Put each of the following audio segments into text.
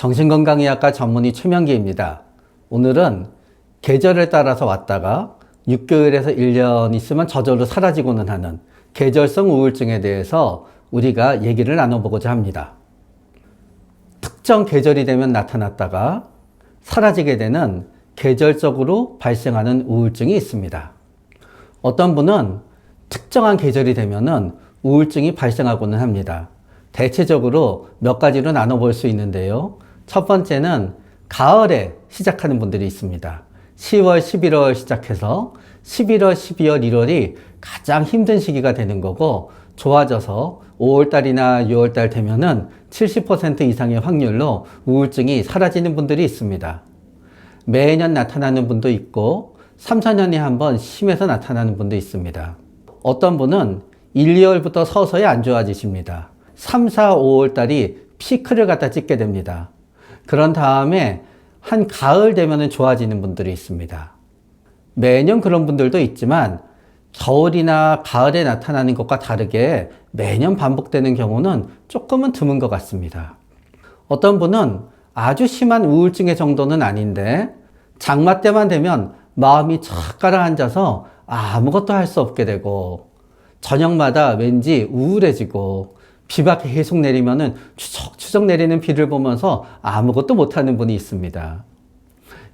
정신건강의학과 전문의 최명기입니다. 오늘은 계절에 따라서 왔다가 6개월에서 1년 있으면 저절로 사라지고는 하는 계절성 우울증에 대해서 우리가 얘기를 나눠보고자 합니다. 특정 계절이 되면 나타났다가 사라지게 되는 계절적으로 발생하는 우울증이 있습니다. 어떤 분은 특정한 계절이 되면은 우울증이 발생하고는 합니다. 대체적으로 몇 가지로 나눠볼 수 있는데요. 첫 번째는 가을에 시작하는 분들이 있습니다. 10월, 11월 시작해서 11월, 12월, 1월이 가장 힘든 시기가 되는 거고, 좋아져서 5월달이나 6월달 되면은 70% 이상의 확률로 우울증이 사라지는 분들이 있습니다. 매년 나타나는 분도 있고 3, 4년에 한 번 심해서 나타나는 분도 있습니다. 어떤 분은 1, 2월부터 서서히 안 좋아지십니다. 3, 4, 5월달이 피크를 갖다 찍게 됩니다. 그런 다음에 한 가을 되면은 좋아지는 분들이 있습니다. 매년 그런 분들도 있지만 겨울이나 가을에 나타나는 것과 다르게 매년 반복되는 경우는 조금은 드문 것 같습니다. 어떤 분은 아주 심한 우울증의 정도는 아닌데 장마 때만 되면 마음이 착 가라앉아서 아무것도 할 수 없게 되고, 저녁마다 왠지 우울해지고, 비가 계속 내리면은 추적추적 내리는 비를 보면서 아무것도 못하는 분이 있습니다.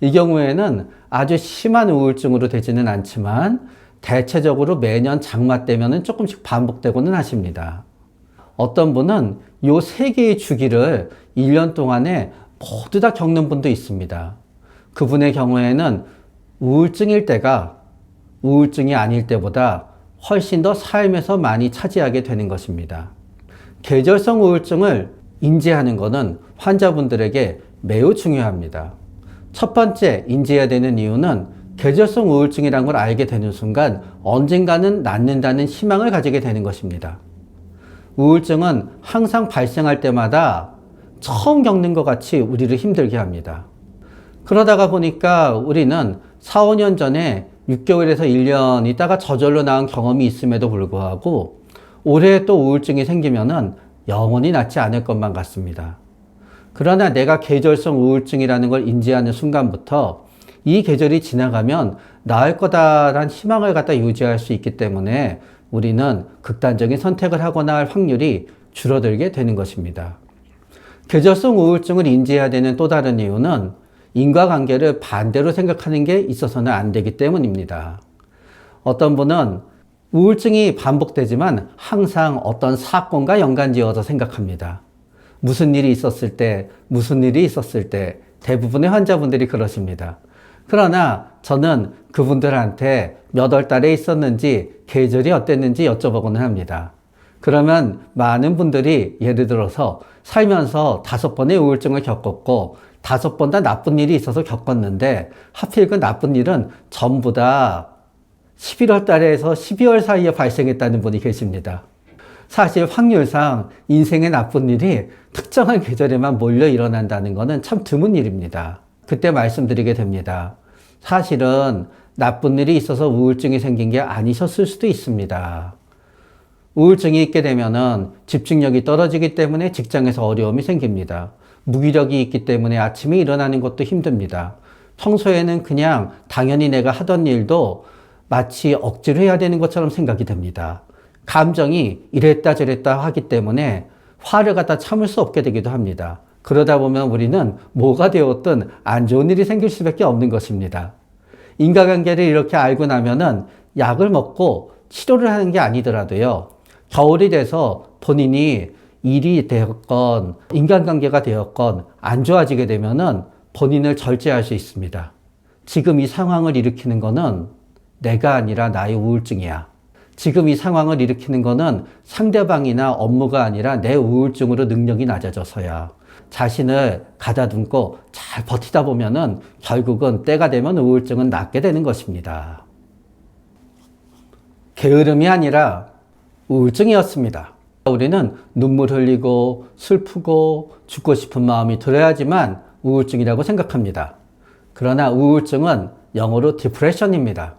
이 경우에는 아주 심한 우울증으로 되지는 않지만 대체적으로 매년 장마 때면은 조금씩 반복되고는 하십니다. 어떤 분은 요 세 개의 주기를 1년 동안에 모두 다 겪는 분도 있습니다. 그분의 경우에는 우울증일 때가 우울증이 아닐 때보다 훨씬 더 삶에서 많이 차지하게 되는 것입니다. 계절성 우울증을 인지하는 것은 환자분들에게 매우 중요합니다. 첫 번째 인지해야 되는 이유는 계절성 우울증이라는 걸 알게 되는 순간 언젠가는 낫는다는 희망을 가지게 되는 것입니다. 우울증은 항상 발생할 때마다 처음 겪는 것 같이 우리를 힘들게 합니다. 그러다가 보니까 우리는 4, 5년 전에 6개월에서 1년 있다가 저절로 나은 경험이 있음에도 불구하고 올해 또 우울증이 생기면은 영원히 낫지 않을 것만 같습니다. 그러나 내가 계절성 우울증이라는 걸 인지하는 순간부터 이 계절이 지나가면 나을 거다라는 희망을 갖다 유지할 수 있기 때문에 우리는 극단적인 선택을 하거나 할 확률이 줄어들게 되는 것입니다. 계절성 우울증을 인지해야 되는 또 다른 이유는 인과관계를 반대로 생각하는 게 있어서는 안 되기 때문입니다. 어떤 분은 우울증이 반복되지만 항상 어떤 사건과 연관지어서 생각합니다. 무슨 일이 있었을 때, 무슨 일이 있었을 때 대부분의 환자분들이 그러십니다. 그러나 저는 그분들한테 몇 월 달에 있었는지 계절이 어땠는지 여쭤보고는 합니다. 그러면 많은 분들이 예를 들어서 살면서 5번의 우울증을 겪었고 5번 다 나쁜 일이 있어서 겪었는데 하필 그 나쁜 일은 전부 다 11월 달에서 12월 사이에 발생했다는 분이 계십니다. 사실 확률상 인생의 나쁜 일이 특정한 계절에만 몰려 일어난다는 것은 참 드문 일입니다. 그때 말씀드리게 됩니다. 사실은 나쁜 일이 있어서 우울증이 생긴 게 아니셨을 수도 있습니다. 우울증이 있게 되면은 집중력이 떨어지기 때문에 직장에서 어려움이 생깁니다. 무기력이 있기 때문에 아침에 일어나는 것도 힘듭니다. 평소에는 그냥 당연히 내가 하던 일도 마치 억지로 해야 되는 것처럼 생각이 됩니다. 감정이 이랬다 저랬다 하기 때문에 화를 갖다 참을 수 없게 되기도 합니다. 그러다 보면 우리는 뭐가 되었든 안 좋은 일이 생길 수밖에 없는 것입니다. 인과관계를 이렇게 알고 나면은 약을 먹고 치료를 하는 게 아니더라도요, 겨울이 돼서 본인이 일이 되었건 인간관계가 되었건 안 좋아지게 되면은 본인을 절제할 수 있습니다. 지금 이 상황을 일으키는 거는 내가 아니라 나의 우울증이야. 지금 이 상황을 일으키는 거는 상대방이나 업무가 아니라 내 우울증으로 능력이 낮아져서야. 자신을 가다듬고 잘 버티다 보면은 결국은 때가 되면 우울증은 낫게 되는 것입니다. 게으름이 아니라 우울증이었습니다. 우리는 눈물 흘리고 슬프고 죽고 싶은 마음이 들어야지만 우울증이라고 생각합니다. 그러나 우울증은 영어로 디프레션입니다.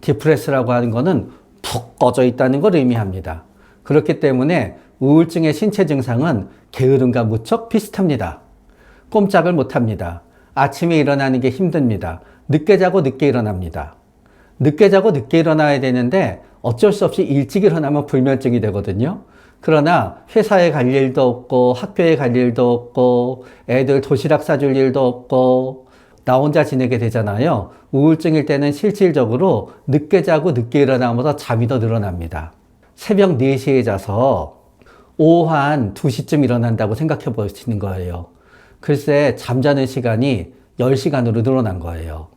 디프레스라고 하는 것은 푹 꺼져 있다는 걸 의미합니다. 그렇기 때문에 우울증의 신체 증상은 게으름과 무척 비슷합니다. 꼼짝을 못 합니다. 아침에 일어나는 게 힘듭니다. 늦게 자고 늦게 일어납니다. 늦게 자고 늦게 일어나야 되는데 어쩔 수 없이 일찍 일어나면 불면증이 되거든요. 그러나 회사에 갈 일도 없고 학교에 갈 일도 없고 애들 도시락 싸줄 일도 없고 나 혼자 지내게 되잖아요. 우울증일 때는 실질적으로 늦게 자고 늦게 일어나면서 잠이 더 늘어납니다. 새벽 4시에 자서 오후 한 2시쯤 일어난다고 생각해 보시는 거예요. 글쎄 잠자는 시간이 10시간으로 늘어난 거예요.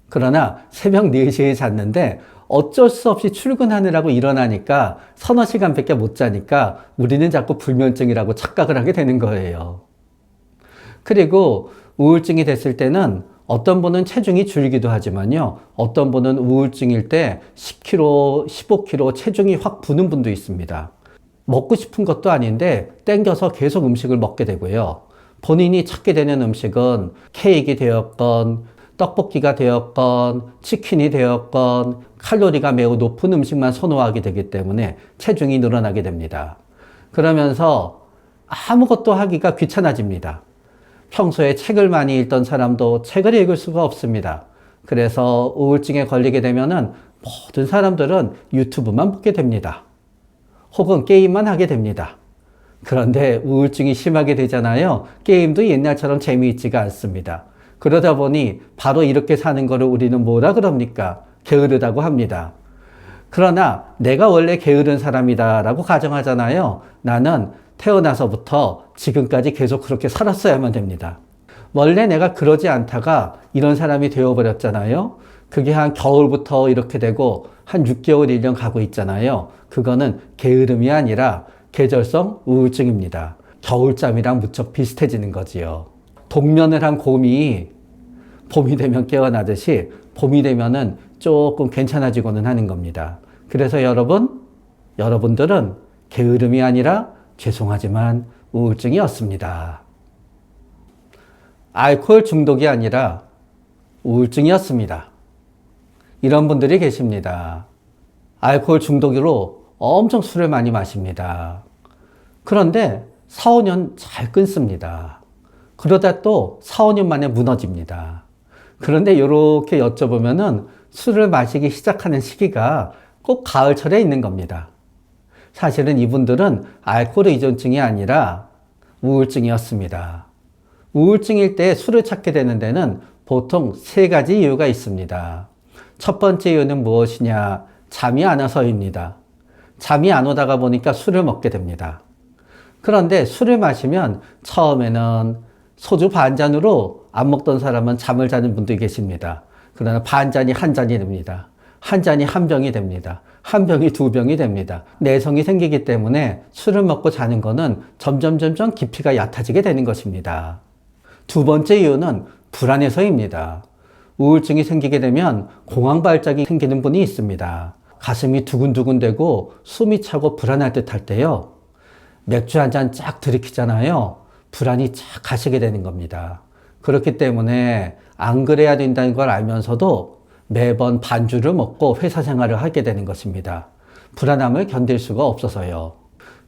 그러나 새벽 4시에 잤는데 어쩔 수 없이 출근하느라고 일어나니까 서너 시간밖에 못 자니까 우리는 자꾸 불면증이라고 착각을 하게 되는 거예요. 그리고 우울증이 됐을 때는 어떤 분은 체중이 줄기도 하지만요. 어떤 분은 우울증일 때 10kg, 15kg 체중이 확 부는 분도 있습니다. 먹고 싶은 것도 아닌데 땡겨서 계속 음식을 먹게 되고요. 본인이 찾게 되는 음식은 케이크 되었건 떡볶이가 되었건 치킨이 되었건 칼로리가 매우 높은 음식만 선호하게 되기 때문에 체중이 늘어나게 됩니다. 그러면서 아무것도 하기가 귀찮아집니다. 평소에 책을 많이 읽던 사람도 책을 읽을 수가 없습니다. 그래서 우울증에 걸리게 되면은 모든 사람들은 유튜브만 보게 됩니다. 혹은 게임만 하게 됩니다. 그런데 우울증이 심하게 되잖아요. 게임도 옛날처럼 재미있지가 않습니다. 그러다 보니 바로 이렇게 사는 거를 우리는 뭐라 그럽니까? 게으르다고 합니다. 그러나 내가 원래 게으른 사람이다 라고 가정하잖아요. 나는 태어나서부터 지금까지 계속 그렇게 살았어야만 됩니다. 원래 내가 그러지 않다가 이런 사람이 되어버렸잖아요. 그게 한 겨울부터 이렇게 되고 한 6개월, 1년 가고 있잖아요. 그거는 게으름이 아니라 계절성 우울증입니다. 겨울잠이랑 무척 비슷해지는 거지요. 동면을 한 곰이 봄이 되면 깨어나듯이 봄이 되면은 조금 괜찮아지고는 하는 겁니다. 그래서 여러분들은 게으름이 아니라 죄송하지만 우울증이었습니다. 알코올 중독이 아니라 우울증이었습니다. 이런 분들이 계십니다. 알코올 중독으로 엄청 술을 많이 마십니다. 그런데 4, 5년 잘 끊습니다. 그러다 또 4, 5년 만에 무너집니다. 그런데 이렇게 여쭤보면은 술을 마시기 시작하는 시기가 꼭 가을철에 있는 겁니다. 사실은 이분들은 알코올 의존증이 아니라 우울증이었습니다. 우울증일 때 술을 찾게 되는 데는 보통 3가지 이유가 있습니다. 첫 번째 이유는 무엇이냐? 잠이 안 와서입니다. 잠이 안 오다가 보니까 술을 먹게 됩니다. 그런데 술을 마시면 처음에는 소주 반잔으로 안 먹던 사람은 잠을 자는 분도 계십니다. 그러나 반잔이 한 잔이 됩니다. 한 잔이 한 병이 됩니다. 한 병이 2병이 됩니다. 내성이 생기기 때문에 술을 먹고 자는 거는 점점 깊이가 얕아지게 되는 것입니다. 두 번째 이유는 불안해서입니다. 우울증이 생기게 되면 공황 발작이 생기는 분이 있습니다. 가슴이 두근두근되고 숨이 차고 불안할 듯 할 때요. 맥주 한 잔 쫙 들이키잖아요. 불안이 쫙 가시게 되는 겁니다. 그렇기 때문에 안 그래야 된다는 걸 알면서도 매번 반주를 먹고 회사 생활을 하게 되는 것입니다. 불안함을 견딜 수가 없어서요.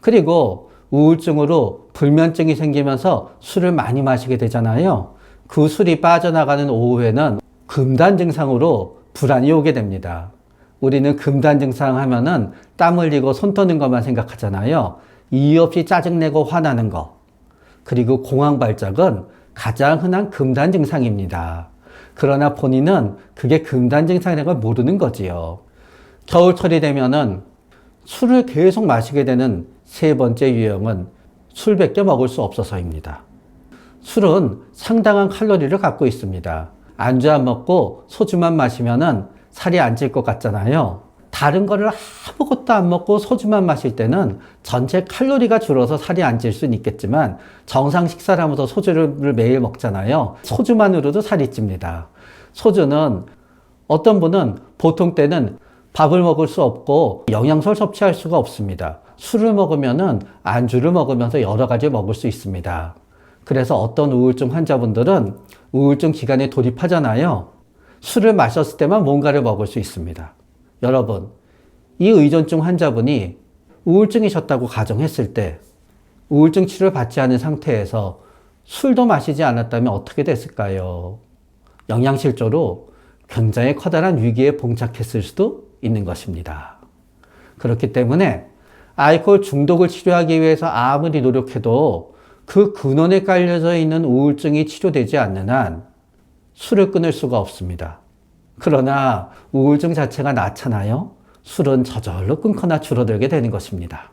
그리고 우울증으로 불면증이 생기면서 술을 많이 마시게 되잖아요. 그 술이 빠져나가는 오후에는 금단 증상으로 불안이 오게 됩니다. 우리는 금단 증상 하면은 땀 흘리고 손 떠는 것만 생각하잖아요. 이유 없이 짜증내고 화나는 거. 그리고 공황 발작은 가장 흔한 금단 증상입니다. 그러나 본인은 그게 금단 증상이라는 걸 모르는 거지요. 겨울철이 되면은 술을 계속 마시게 되는 3번째 유형은 술밖에 먹을 수 없어서입니다. 술은 상당한 칼로리를 갖고 있습니다. 안주 안 먹고 소주만 마시면은 살이 안 찔 것 같잖아요. 다른 거를 아무것도 안 먹고 소주만 마실 때는 전체 칼로리가 줄어서 살이 안 찔 수는 있겠지만 정상 식사를 하면서 소주를 매일 먹잖아요. 소주만으로도 살이 찝니다. 소주는 어떤 분은 보통 때는 밥을 먹을 수 없고 영양소를 섭취할 수가 없습니다. 술을 먹으면은 안주를 먹으면서 여러 가지 먹을 수 있습니다. 그래서 어떤 우울증 환자분들은 우울증 기간에 돌입하잖아요. 술을 마셨을 때만 뭔가를 먹을 수 있습니다. 여러분, 이 의존증 환자분이 우울증이셨다고 가정했을 때 우울증 치료를 받지 않은 상태에서 술도 마시지 않았다면 어떻게 됐을까요? 영양실조로 굉장히 커다란 위기에 봉착했을 수도 있는 것입니다. 그렇기 때문에 알코올 중독을 치료하기 위해서 아무리 노력해도 그 근원에 깔려져 있는 우울증이 치료되지 않는 한 술을 끊을 수가 없습니다. 그러나 우울증 자체가 나타나요? 술은 저절로 끊거나 줄어들게 되는 것입니다.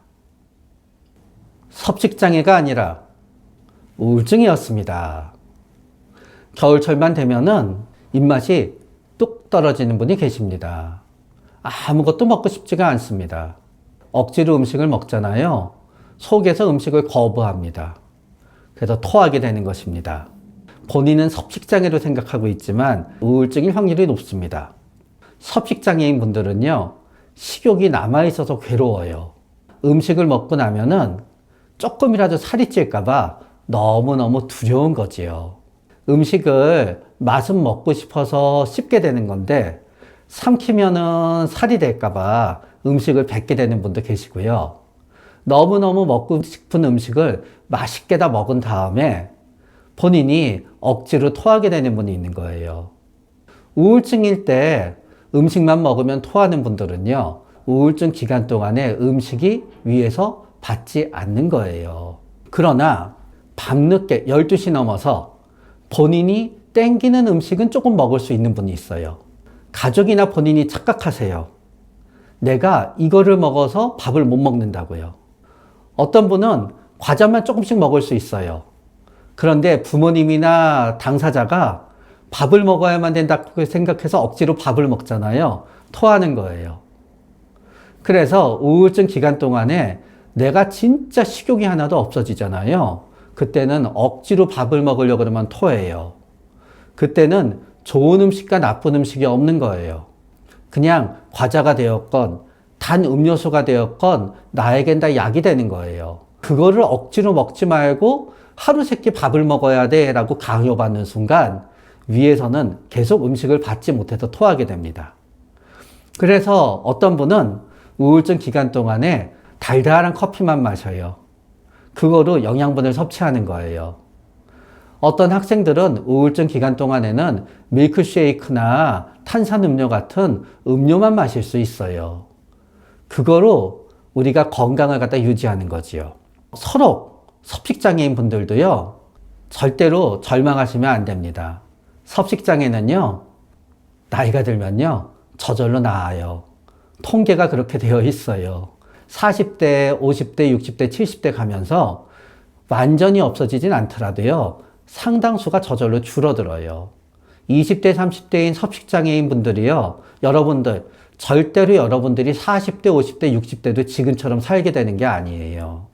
섭식장애가 아니라 우울증이었습니다. 겨울철만 되면은 입맛이 뚝 떨어지는 분이 계십니다. 아무것도 먹고 싶지가 않습니다. 억지로 음식을 먹잖아요. 속에서 음식을 거부합니다. 그래서 토하게 되는 것입니다. 본인은 섭식장애로 생각하고 있지만 우울증일 확률이 높습니다. 섭식장애인 분들은요, 식욕이 남아있어서 괴로워요. 음식을 먹고 나면은 조금이라도 살이 찔까봐 너무너무 두려운 거지요. 음식을 맛은 먹고 싶어서 씹게 되는 건데 삼키면은 살이 될까봐 음식을 뱉게 되는 분도 계시고요. 너무너무 먹고 싶은 음식을 맛있게 다 먹은 다음에 본인이 억지로 토하게 되는 분이 있는 거예요. 우울증일 때 음식만 먹으면 토하는 분들은요, 우울증 기간 동안에 음식이 위에서 받지 않는 거예요. 그러나 밤늦게 12시 넘어서 본인이 땡기는 음식은 조금 먹을 수 있는 분이 있어요. 가족이나 본인이 착각하세요. 내가 이거를 먹어서 밥을 못 먹는다고요. 어떤 분은 과자만 조금씩 먹을 수 있어요. 그런데 부모님이나 당사자가 밥을 먹어야만 된다고 생각해서 억지로 밥을 먹잖아요. 토하는 거예요. 그래서 우울증 기간 동안에 내가 진짜 식욕이 하나도 없어지잖아요. 그때는 억지로 밥을 먹으려고 그러면 토해요. 그때는 좋은 음식과 나쁜 음식이 없는 거예요. 그냥 과자가 되었건 단 음료수가 되었건 나에겐 다 약이 되는 거예요. 그거를 억지로 먹지 말고 하루 세 끼 밥을 먹어야 돼 라고 강요받는 순간 위에서는 계속 음식을 받지 못해서 토하게 됩니다. 그래서 어떤 분은 우울증 기간 동안에 달달한 커피만 마셔요. 그거로 영양분을 섭취하는 거예요. 어떤 학생들은 우울증 기간 동안에는 밀크쉐이크나 탄산음료 같은 음료만 마실 수 있어요. 그거로 우리가 건강을 갖다 유지하는 거지요. 서로 섭식장애인 분들도요, 절대로 절망하시면 안 됩니다. 섭식장애는요, 나이가 들면요, 저절로 나아요. 통계가 그렇게 되어 있어요. 40대, 50대, 60대, 70대 가면서 완전히 없어지진 않더라도요, 상당수가 저절로 줄어들어요. 20대, 30대인 섭식장애인 분들이요, 여러분들, 절대로 여러분들이 40대, 50대, 60대도 지금처럼 살게 되는 게 아니에요.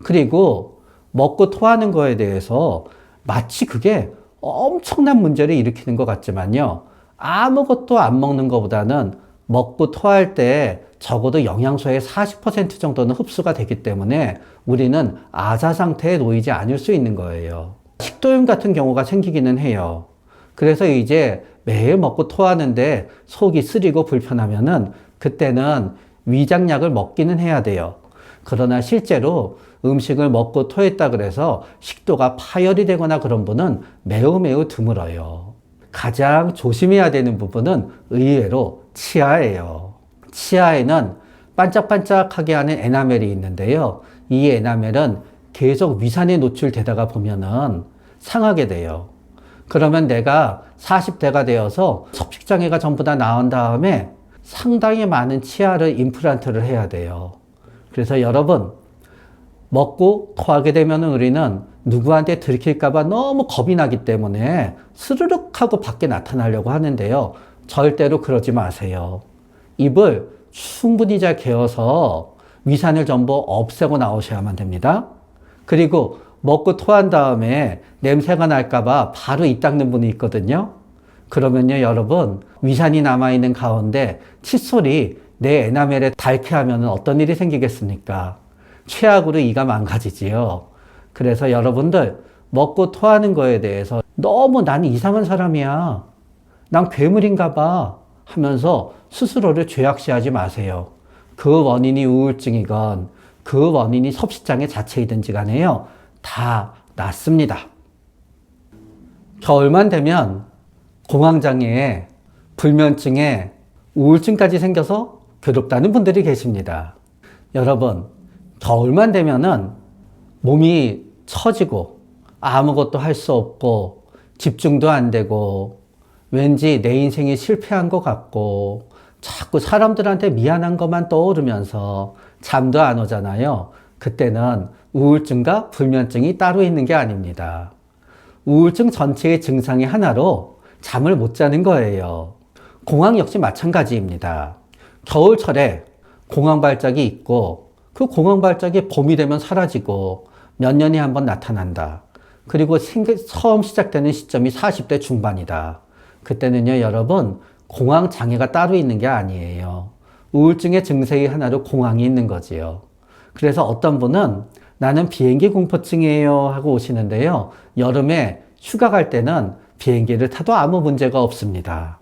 그리고 먹고 토하는 거에 대해서 마치 그게 엄청난 문제를 일으키는 것 같지만요, 아무것도 안 먹는 것보다는 먹고 토할 때 적어도 영양소의 40% 정도는 흡수가 되기 때문에 우리는 아사 상태에 놓이지 않을 수 있는 거예요. 식도염 같은 경우가 생기기는 해요. 그래서 이제 매일 먹고 토하는데 속이 쓰리고 불편하면은 그때는 위장약을 먹기는 해야 돼요. 그러나 실제로 음식을 먹고 토했다 그래서 식도가 파열이 되거나 그런 분은 매우 드물어요. 가장 조심해야 되는 부분은 의외로 치아예요. 치아에는 반짝반짝하게 하는 에나멜이 있는데요. 이 에나멜은 계속 위산에 노출되다가 보면은 상하게 돼요. 그러면 내가 40대가 되어서 섭식장애가 전부 다 나은 다음에 상당히 많은 치아를 임플란트를 해야 돼요. 그래서 여러분, 먹고 토하게 되면 우리는 누구한테 들킬까봐 너무 겁이 나기 때문에 스르륵 하고 밖에 나타나려고 하는데요. 절대로 그러지 마세요. 입을 충분히 잘 개어서 위산을 전부 없애고 나오셔야만 됩니다. 그리고 먹고 토한 다음에 냄새가 날까봐 바로 입 닦는 분이 있거든요. 그러면요, 여러분, 위산이 남아있는 가운데 칫솔이 내 에나멜에 닳게 하면 어떤 일이 생기겠습니까? 최악으로 이가 망가지지요. 그래서 여러분들, 먹고 토하는 거에 대해서 너무 난 이상한 사람이야, 난 괴물인가 봐 하면서 스스로를 죄악시하지 마세요. 그 원인이 우울증이건 그 원인이 섭식장애 자체이든지 간에요, 다 낫습니다. 겨울만 되면 공황장애에 불면증에 우울증까지 생겨서 괴롭다는 분들이 계십니다. 여러분, 겨울만 되면은 몸이 처지고 아무것도 할 수 없고 집중도 안 되고 왠지 내 인생이 실패한 것 같고 자꾸 사람들한테 미안한 것만 떠오르면서 잠도 안 오잖아요. 그때는 우울증과 불면증이 따로 있는 게 아닙니다. 우울증 전체의 증상의 하나로 잠을 못 자는 거예요. 공황 역시 마찬가지입니다. 겨울철에 공황 발작이 있고 그 공황 발작이 봄이 되면 사라지고 몇 년에 한 번 나타난다. 그리고 처음 시작되는 시점이 40대 중반이다. 그때는요, 여러분, 공황 장애가 따로 있는 게 아니에요. 우울증의 증세의 하나로 공황이 있는 거지요. 그래서 어떤 분은 나는 비행기 공포증이에요 하고 오시는데요. 여름에 휴가 갈 때는 비행기를 타도 아무 문제가 없습니다.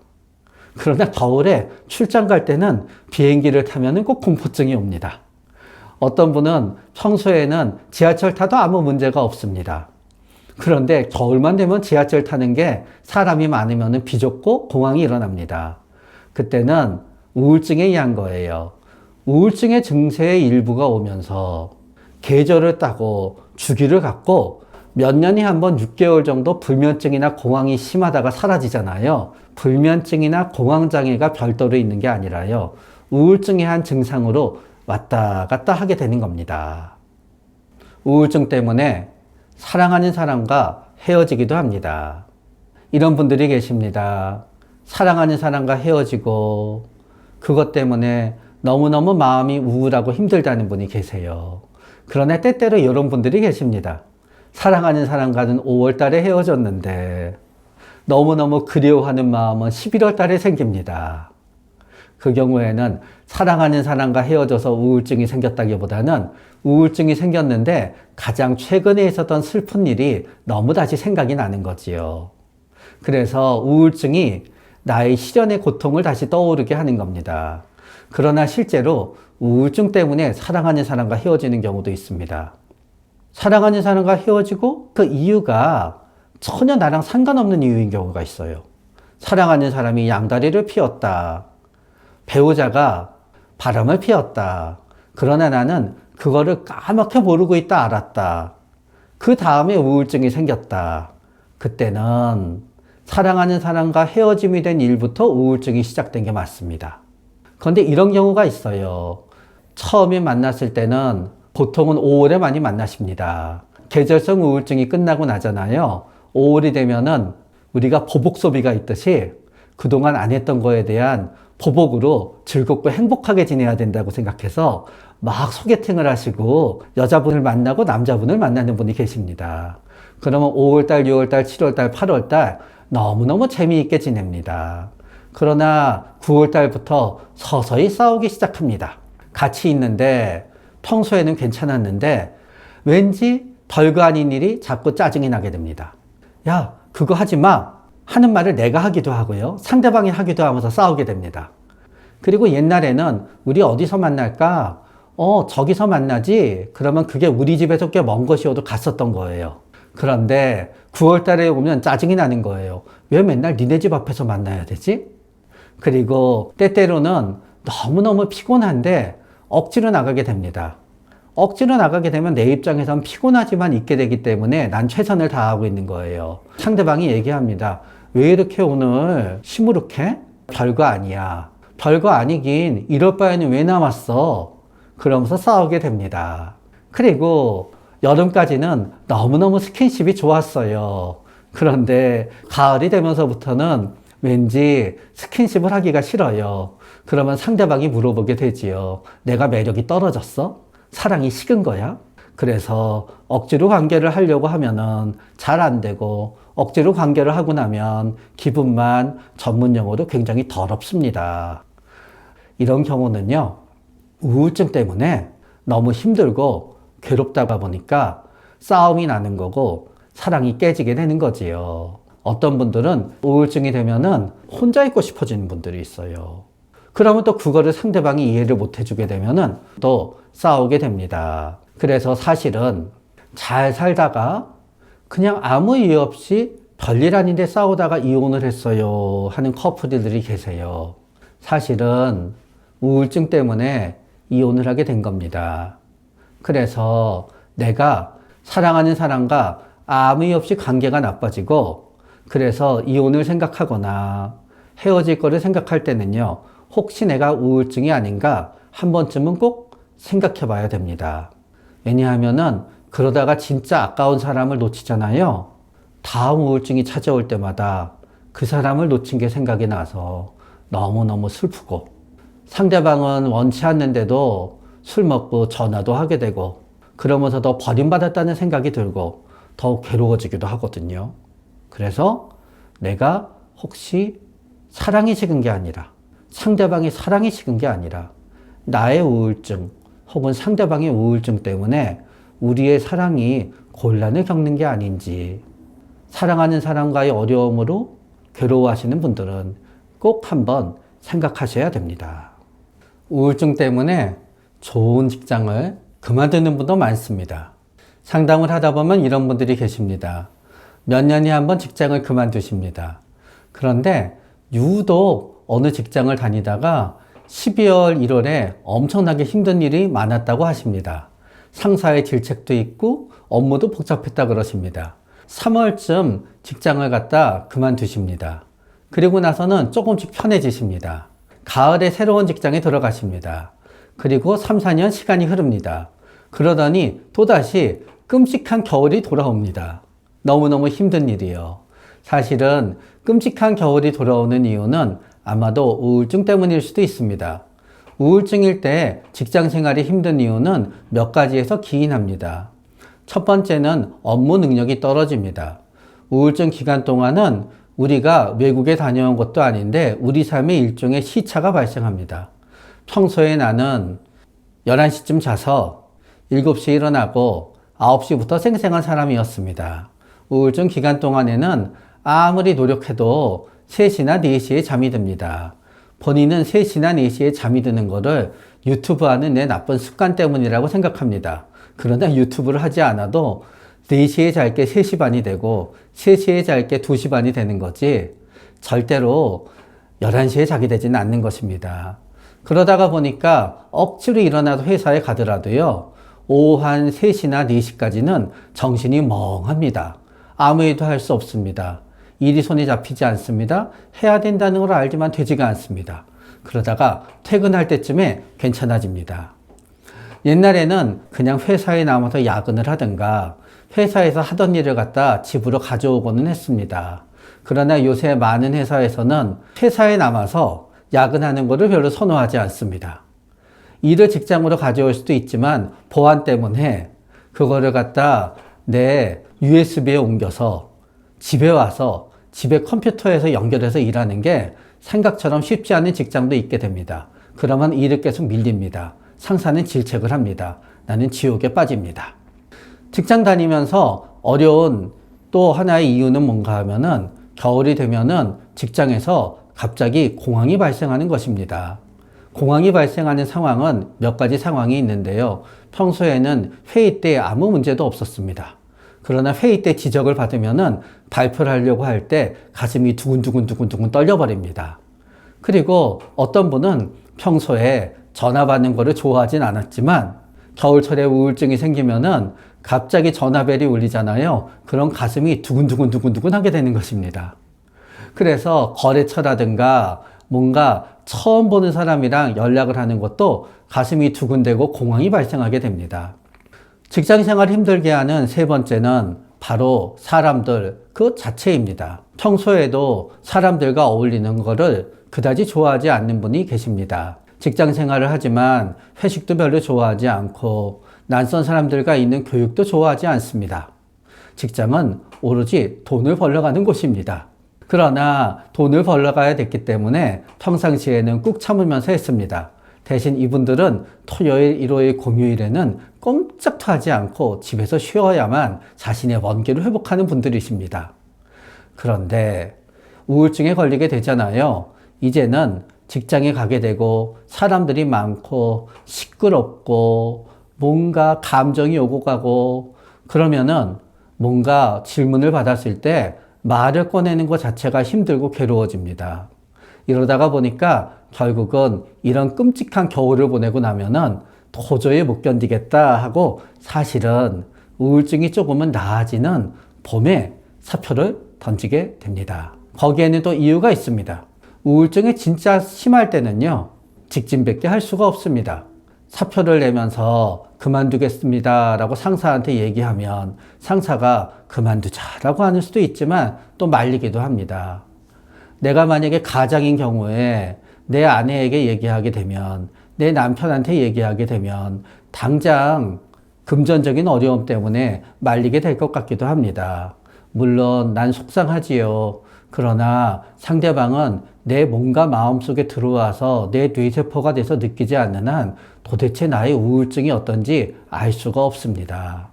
그러나 겨울에 출장 갈 때는 비행기를 타면 꼭 공포증이 옵니다. 어떤 분은 평소에는 지하철 타도 아무 문제가 없습니다. 그런데 겨울만 되면 지하철 타는 게 사람이 많으면 비좁고 공황이 일어납니다. 그때는 우울증에 의한 거예요. 우울증의 증세의 일부가 오면서 계절을 따고 주기를 갖고 몇 년에 한 번 6개월 정도 불면증이나 공황이 심하다가 사라지잖아요. 불면증이나 공황장애가 별도로 있는 게 아니라요. 우울증의 한 증상으로 왔다 갔다 하게 되는 겁니다. 우울증 때문에 사랑하는 사람과 헤어지기도 합니다. 이런 분들이 계십니다. 사랑하는 사람과 헤어지고 그것 때문에 너무너무 마음이 우울하고 힘들다는 분이 계세요. 그러나 때때로 이런 분들이 계십니다. 사랑하는 사람과는 5월 달에 헤어졌는데 너무너무 그리워하는 마음은 11월 달에 생깁니다. 그 경우에는 사랑하는 사람과 헤어져서 우울증이 생겼다기보다는 우울증이 생겼는데 가장 최근에 있었던 슬픈 일이 너무 다시 생각이 나는 거지요. 그래서 우울증이 나의 시련의 고통을 다시 떠오르게 하는 겁니다. 그러나 실제로 우울증 때문에 사랑하는 사람과 헤어지는 경우도 있습니다. 사랑하는 사람과 헤어지고 그 이유가 전혀 나랑 상관없는 이유인 경우가 있어요. 사랑하는 사람이 양다리를 피웠다. 배우자가 바람을 피웠다. 그러나 나는 그거를 까맣게 모르고 있다 알았다. 그 다음에 우울증이 생겼다. 그때는 사랑하는 사람과 헤어짐이 된 일부터 우울증이 시작된 게 맞습니다. 그런데 이런 경우가 있어요. 처음에 만났을 때는 보통은 5월에 많이 만나십니다. 계절성 우울증이 끝나고 나잖아요. 5월이 되면은 우리가 보복 소비가 있듯이 그동안 안 했던 거에 대한 보복으로 즐겁고 행복하게 지내야 된다고 생각해서 막 소개팅을 하시고 여자분을 만나고 남자분을 만나는 분이 계십니다. 그러면 5월달, 6월달, 7월달, 8월달 너무너무 재미있게 지냅니다. 그러나 9월달부터 서서히 싸우기 시작합니다. 같이 있는데 평소에는 괜찮았는데 왠지 별거 아닌 일이 자꾸 짜증이 나게 됩니다. 야, 그거 하지 마 하는 말을 내가 하기도 하고요. 상대방이 하기도 하면서 싸우게 됩니다. 그리고 옛날에는 우리 어디서 만날까? 저기서 만나지? 그러면 그게 우리 집에서 꽤 먼 곳이어도 갔었던 거예요. 그런데 9월 달에 오면 짜증이 나는 거예요. 왜 맨날 니네 집 앞에서 만나야 되지? 그리고 때때로는 너무너무 피곤한데 억지로 나가게 됩니다. 억지로 나가게 되면 내 입장에선 피곤하지만 있게 되기 때문에 난 최선을 다하고 있는 거예요. 상대방이 얘기합니다. 왜 이렇게 오늘 시무룩해? 별거 아니야. 별거 아니긴 이럴 바에는 왜 나왔어? 그러면서 싸우게 됩니다. 그리고 여름까지는 너무너무 스킨십이 좋았어요. 그런데 가을이 되면서부터는 왠지 스킨십을 하기가 싫어요. 그러면 상대방이 물어보게 되지요. 내가 매력이 떨어졌어? 사랑이 식은 거야? 그래서 억지로 관계를 하려고 하면은 잘 안 되고 억지로 관계를 하고 나면 기분만 전문 용어로 굉장히 더럽습니다. 이런 경우는요, 우울증 때문에 너무 힘들고 괴롭다가 보니까 싸움이 나는 거고 사랑이 깨지게 되는 거지요. 어떤 분들은 우울증이 되면은 혼자 있고 싶어지는 분들이 있어요. 그러면 또 그거를 상대방이 이해를 못 해주게 되면은 또 싸우게 됩니다. 그래서 사실은 잘 살다가 그냥 아무 이유 없이 별일 아닌데 싸우다가 이혼을 했어요 하는 커플들이 계세요. 사실은 우울증 때문에 이혼을 하게 된 겁니다. 그래서 내가 사랑하는 사람과 아무 이유 없이 관계가 나빠지고 그래서 이혼을 생각하거나 헤어질 거를 생각할 때는요, 혹시 내가 우울증이 아닌가 한 번쯤은 꼭 생각해 봐야 됩니다. 왜냐하면은 그러다가 진짜 아까운 사람을 놓치잖아요. 다음 우울증이 찾아올 때마다 그 사람을 놓친 게 생각이 나서 너무너무 슬프고, 상대방은 원치 않는데도 술 먹고 전화도 하게 되고, 그러면서 더 버림받았다는 생각이 들고 더욱 괴로워지기도 하거든요. 그래서 내가 혹시 사랑이 식은 게 아니라, 상대방이 사랑이 식은 게 아니라 나의 우울증 혹은 상대방의 우울증 때문에 우리의 사랑이 곤란을 겪는 게 아닌지, 사랑하는 사람과의 어려움으로 괴로워하시는 분들은 꼭 한번 생각하셔야 됩니다. 우울증 때문에 좋은 직장을 그만두는 분도 많습니다. 상담을 하다 보면 이런 분들이 계십니다. 몇 년에 한 번 직장을 그만두십니다. 그런데 유독 어느 직장을 다니다가 12월, 1월에 엄청나게 힘든 일이 많았다고 하십니다. 상사의 질책도 있고 업무도 복잡했다 그러십니다. 3월쯤 직장을 갖다 그만두십니다. 그리고 나서는 조금씩 편해지십니다. 가을에 새로운 직장에 들어가십니다. 그리고 3, 4년 시간이 흐릅니다. 그러더니 또다시 끔찍한 겨울이 돌아옵니다. 너무너무 힘든 일이요. 사실은 끔찍한 겨울이 돌아오는 이유는 아마도 우울증 때문일 수도 있습니다. 우울증일 때 직장 생활이 힘든 이유는 몇 가지에서 기인합니다. 첫 번째는 업무 능력이 떨어집니다. 우울증 기간 동안은 우리가 외국에 다녀온 것도 아닌데 우리 삶에 일종의 시차가 발생합니다. 평소에 나는 11시쯤 자서 7시에 일어나고 9시부터 쌩쌩한 사람이었습니다. 우울증 기간 동안에는 아무리 노력해도 3시나 4시에 잠이 듭니다. 본인은 3시나 4시에 잠이 드는 거를 유튜브 하는 내 나쁜 습관 때문이라고 생각합니다. 그러나 유튜브를 하지 않아도 4시에 잘 게 3시 반이 되고 3시에 잘 게 2시 반이 되는 거지 절대로 11시에 자게 되지는 않는 것입니다. 그러다가 보니까 억지로 일어나도 회사에 가더라도요, 오후 한 3시나 4시까지는 정신이 멍합니다. 아무 일도 할 수 없습니다. 일이 손에 잡히지 않습니다. 해야 된다는 걸 알지만 되지가 않습니다. 그러다가 퇴근할 때쯤에 괜찮아집니다. 옛날에는 그냥 회사에 남아서 야근을 하든가 회사에서 하던 일을 갖다 집으로 가져오고는 했습니다. 그러나 요새 많은 회사에서는 회사에 남아서 야근하는 것을 별로 선호하지 않습니다. 일을 직장으로 가져올 수도 있지만 보안 때문에 그거를 갖다 내 USB에 옮겨서 집에 와서 집에 컴퓨터에서 연결해서 일하는 게 생각처럼 쉽지 않은 직장도 있게 됩니다. 그러면 일을 계속 밀립니다. 상사는 질책을 합니다. 나는 지옥에 빠집니다. 직장 다니면서 어려운 또 하나의 이유는 뭔가 하면은 겨울이 되면은 직장에서 갑자기 공황이 발생하는 것입니다. 공황이 발생하는 상황은 몇 가지 상황이 있는데요. 평소에는 회의 때 아무 문제도 없었습니다. 그러나 회의 때 지적을 받으면은 발표를 하려고 할 때 가슴이 두근두근 떨려버립니다. 그리고 어떤 분은 평소에 전화 받는 거를 좋아하진 않았지만 겨울철에 우울증이 생기면은 갑자기 전화벨이 울리잖아요. 그럼 가슴이 두근두근 하게 되는 것입니다. 그래서 거래처라든가 뭔가 처음 보는 사람이랑 연락을 하는 것도 가슴이 두근대고 공황이 발생하게 됩니다. 직장 생활 힘들게 하는 세 번째는 바로 사람들 그 자체입니다. 평소에도 사람들과 어울리는 거를 그다지 좋아하지 않는 분이 계십니다. 직장 생활을 하지만 회식도 별로 좋아하지 않고 낯선 사람들과 있는 교육도 좋아하지 않습니다. 직장은 오로지 돈을 벌러 가는 곳입니다. 그러나 돈을 벌러 가야 됐기 때문에 평상시에는 꾹 참으면서 했습니다. 대신 이분들은 토요일, 일요일, 공휴일에는 꼼짝도 하지 않고 집에서 쉬어야만 자신의 원기를 회복하는 분들이십니다. 그런데 우울증에 걸리게 되잖아요. 이제는 직장에 가게 되고 사람들이 많고 시끄럽고 뭔가 감정이 오고 가고 그러면은 뭔가 질문을 받았을 때 말을 꺼내는 것 자체가 힘들고 괴로워집니다. 이러다가 보니까 결국은 이런 끔찍한 겨울을 보내고 나면은 도저히 못 견디겠다 하고 사실은 우울증이 조금은 나아지는 봄에 사표를 던지게 됩니다. 거기에는 또 이유가 있습니다. 우울증이 진짜 심할 때는요, 직진밖에 할 수가 없습니다. 사표를 내면서 그만두겠습니다 라고 상사한테 얘기하면 상사가 그만두자라고 하는 수도 있지만 또 말리기도 합니다. 내가 만약에 가장인 경우에 내 아내에게 얘기하게 되면, 내 남편한테 얘기하게 되면 당장 금전적인 어려움 때문에 말리게 될 것 같기도 합니다. 물론 난 속상하지요. 그러나 상대방은 내 몸과 마음속에 들어와서 내 뇌세포가 돼서 느끼지 않는 한 도대체 나의 우울증이 어떤지 알 수가 없습니다.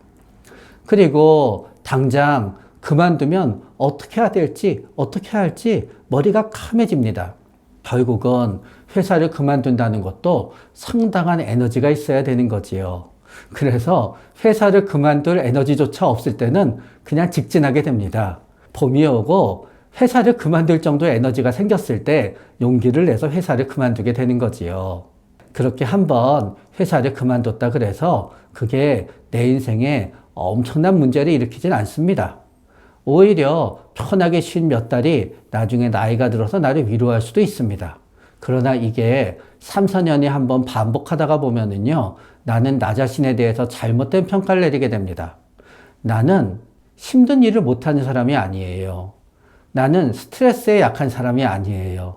그리고 당장 그만두면 어떻게 해야 될지, 어떻게 할지 머리가 카매집니다. 결국은 회사를 그만둔다는 것도 상당한 에너지가 있어야 되는 거지요. 그래서 회사를 그만둘 에너지조차 없을 때는 그냥 직진하게 됩니다. 봄이 오고 회사를 그만둘 정도의 에너지가 생겼을 때 용기를 내서 회사를 그만두게 되는 거지요. 그렇게 한번 회사를 그만뒀다 그래서 그게 내 인생에 엄청난 문제를 일으키진 않습니다. 오히려 편하게 쉰 몇 달이 나중에 나이가 들어서 나를 위로할 수도 있습니다. 그러나 이게 3, 4년이 한번 반복하다가 보면은요, 나는 나 자신에 대해서 잘못된 평가를 내리게 됩니다. 나는 힘든 일을 못하는 사람이 아니에요. 나는 스트레스에 약한 사람이 아니에요.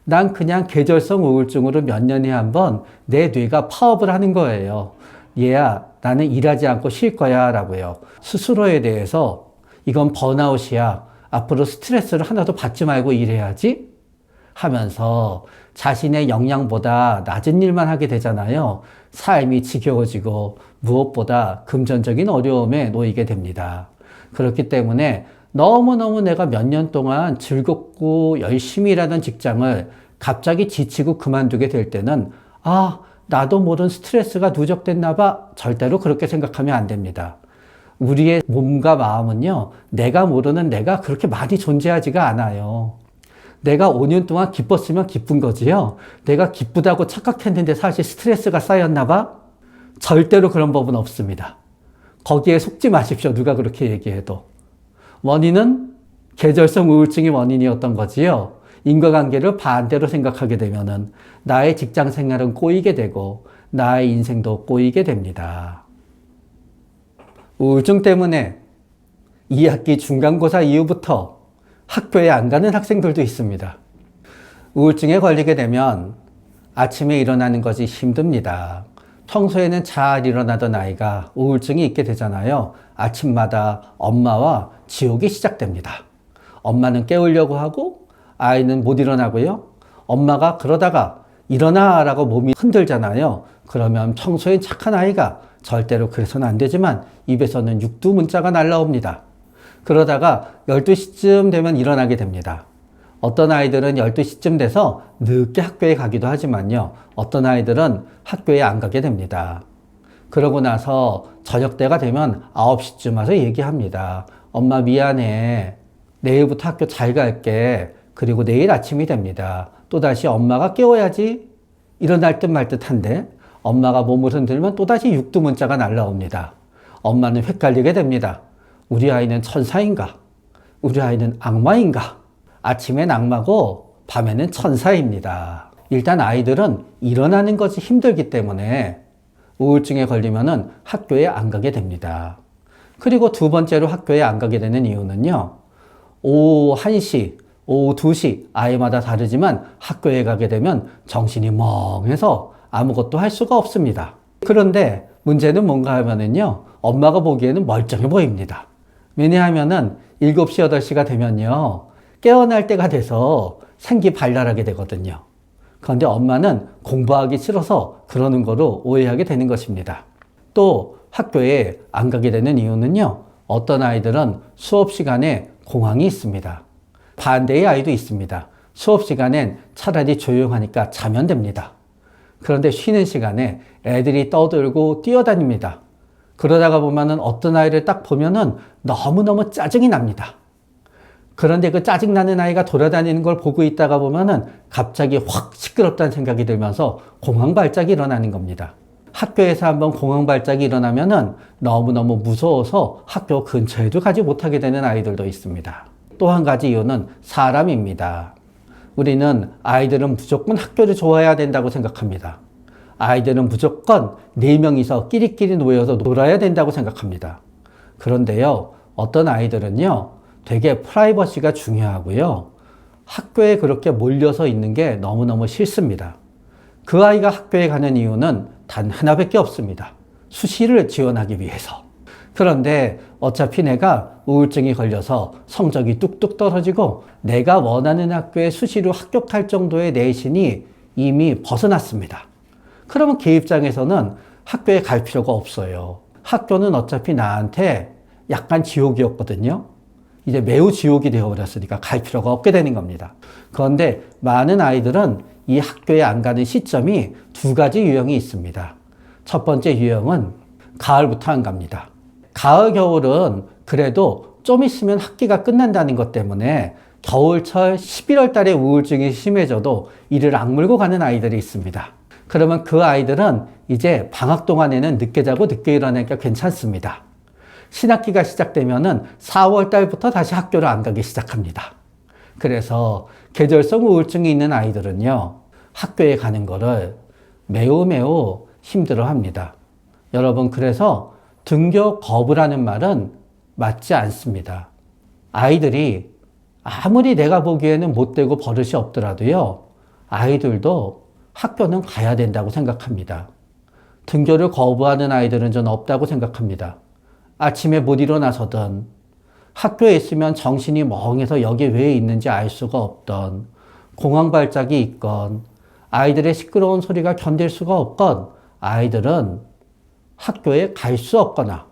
난 그냥 계절성 우울증으로 몇 년에 한번 내 뇌가 파업을 하는 거예요. 얘야, 나는 일하지 않고 쉴 거야 라고요. 스스로에 대해서 이건 번아웃이야. 앞으로 스트레스를 하나도 받지 말고 일해야지 하면서 자신의 역량보다 낮은 일만 하게 되잖아요. 삶이 지겨워지고 무엇보다 금전적인 어려움에 놓이게 됩니다. 그렇기 때문에 너무너무 내가 몇 년 동안 즐겁고 열심히 일하던 직장을 갑자기 지치고 그만두게 될 때는 나도 모르는 스트레스가 누적됐나 봐. 절대로 그렇게 생각하면 안 됩니다. 우리의 몸과 마음은요, 내가 모르는 내가 그렇게 많이 존재하지가 않아요. 내가 5년 동안 기뻤으면 기쁜 거지요. 내가 기쁘다고 착각했는데 사실 스트레스가 쌓였나 봐? 절대로 그런 법은 없습니다. 거기에 속지 마십시오. 누가 그렇게 얘기해도. 원인은 계절성 우울증이 원인이었던 거지요. 인과관계를 반대로 생각하게 되면은 나의 직장 생활은 꼬이게 되고 나의 인생도 꼬이게 됩니다. 우울증 때문에 2학기 중간고사 이후부터 학교에 안 가는 학생들도 있습니다. 우울증에 걸리게 되면 아침에 일어나는 것이 힘듭니다. 평소에는 잘 일어나던 아이가 우울증이 있게 되잖아요. 아침마다 엄마와 지옥이 시작됩니다. 엄마는 깨우려고 하고 아이는 못 일어나고요. 엄마가 그러다가 일어나라고 몸이 흔들잖아요. 그러면 평소엔 착한 아이가 절대로 그래서는 안 되지만 입에서는 육두문자가 날라옵니다. 그러다가 12시쯤 되면 일어나게 됩니다. 어떤 아이들은 12시쯤 돼서 늦게 학교에 가기도 하지만요. 어떤 아이들은 학교에 안 가게 됩니다. 그러고 나서 저녁 때가 되면 9시쯤 와서 얘기합니다. 엄마 미안해. 내일부터 학교 잘 갈게. 그리고 내일 아침이 됩니다. 또다시 엄마가 깨워야지. 일어날 듯 말 듯한데 엄마가 몸을 흔들면 또다시 육두문자가 날라옵니다. 엄마는 헷갈리게 됩니다. 우리 아이는 천사인가? 우리 아이는 악마인가? 아침엔 악마고 밤에는 천사입니다. 일단 아이들은 일어나는 것이 힘들기 때문에 우울증에 걸리면은 학교에 안 가게 됩니다. 그리고 두 번째로 학교에 안 가게 되는 이유는요. 오후 1시, 오후 2시 아이마다 다르지만 학교에 가게 되면 정신이 멍해서 아무것도 할 수가 없습니다. 그런데 문제는 뭔가 하면은요. 엄마가 보기에는 멀쩡해 보입니다. 왜냐하면은 7시, 8시가 되면요. 깨어날 때가 돼서 생기 발랄하게 되거든요. 그런데 엄마는 공부하기 싫어서 그러는 거로 오해하게 되는 것입니다. 또 학교에 안 가게 되는 이유는요. 어떤 아이들은 수업 시간에 공황이 있습니다. 반대의 아이도 있습니다. 수업 시간엔 차라리 조용하니까 자면 됩니다. 그런데 쉬는 시간에 애들이 떠들고 뛰어다닙니다. 그러다가 보면은 어떤 아이를 딱 보면은 너무너무 짜증이 납니다. 그런데 그 짜증나는 아이가 돌아다니는 걸 보고 있다가 보면은 갑자기 확 시끄럽다는 생각이 들면서 공황발작이 일어나는 겁니다. 학교에서 한번 공황발작이 일어나면은 너무너무 무서워서 학교 근처에도 가지 못하게 되는 아이들도 있습니다. 또 한 가지 이유는 사람입니다. 우리는 아이들은 무조건 학교를 좋아해야 된다고 생각합니다. 아이들은 무조건 4명이서 끼리끼리 모여서 놀아야 된다고 생각합니다. 그런데요, 어떤 아이들은요, 되게 프라이버시가 중요하고요, 학교에 그렇게 몰려서 있는 게 너무너무 싫습니다. 그 아이가 학교에 가는 이유는 단 하나밖에 없습니다. 수시를 지원하기 위해서. 그런데 어차피 내가 우울증이 걸려서 성적이 뚝뚝 떨어지고 내가 원하는 학교에 수시로 합격할 정도의 내신이 이미 벗어났습니다. 그러면 걔 입장에서는 학교에 갈 필요가 없어요. 학교는 어차피 나한테 약간 지옥이었거든요. 이제 매우 지옥이 되어버렸으니까 갈 필요가 없게 되는 겁니다. 그런데 많은 아이들은 이 학교에 안 가는 시점이 2가지 유형이 있습니다. 첫 번째 유형은 가을부터 안 갑니다. 가을, 겨울은 그래도 좀 있으면 학기가 끝난다는 것 때문에 겨울철 11월 달에 우울증이 심해져도 이를 악물고 가는 아이들이 있습니다. 그러면 그 아이들은 이제 방학 동안에는 늦게 자고 늦게 일어나니까 괜찮습니다. 신학기가 시작되면은 4월 달부터 다시 학교를 안 가기 시작합니다. 그래서 계절성 우울증이 있는 아이들은요, 학교에 가는 거를 매우 힘들어 합니다. 여러분, 그래서 등교 거부라는 말은 맞지 않습니다. 아이들이 아무리 내가 보기에는 못되고 버릇이 없더라도요, 아이들도 학교는 가야 된다고 생각합니다. 등교를 거부하는 아이들은 전 없다고 생각합니다. 아침에 못 일어나서든, 학교에 있으면 정신이 멍해서 여기 왜 있는지 알 수가 없던, 공황발작이 있건, 아이들의 시끄러운 소리가 견딜 수가 없건, 아이들은 학교에 갈 수 없거나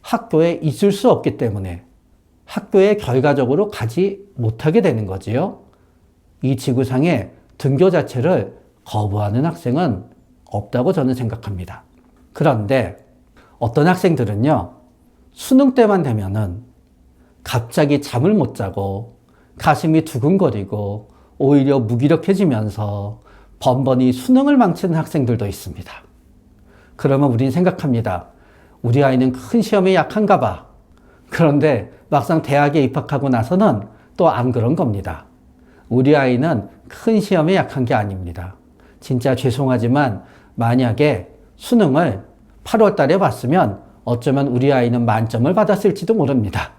학교에 있을 수 없기 때문에 학교에 결과적으로 가지 못하게 되는 거지요. 이 지구상에 등교 자체를 거부하는 학생은 없다고 저는 생각합니다. 그런데 어떤 학생들은요, 수능 때만 되면은 갑자기 잠을 못 자고 가슴이 두근거리고 오히려 무기력해지면서 번번이 수능을 망치는 학생들도 있습니다. 그러면 우리는 생각합니다. 우리 아이는 큰 시험에 약한가 봐. 그런데 막상 대학에 입학하고 나서는 또 안 그런 겁니다. 우리 아이는 큰 시험에 약한 게 아닙니다. 진짜 죄송하지만 만약에 수능을 8월 달에 봤으면 어쩌면 우리 아이는 만점을 받았을지도 모릅니다.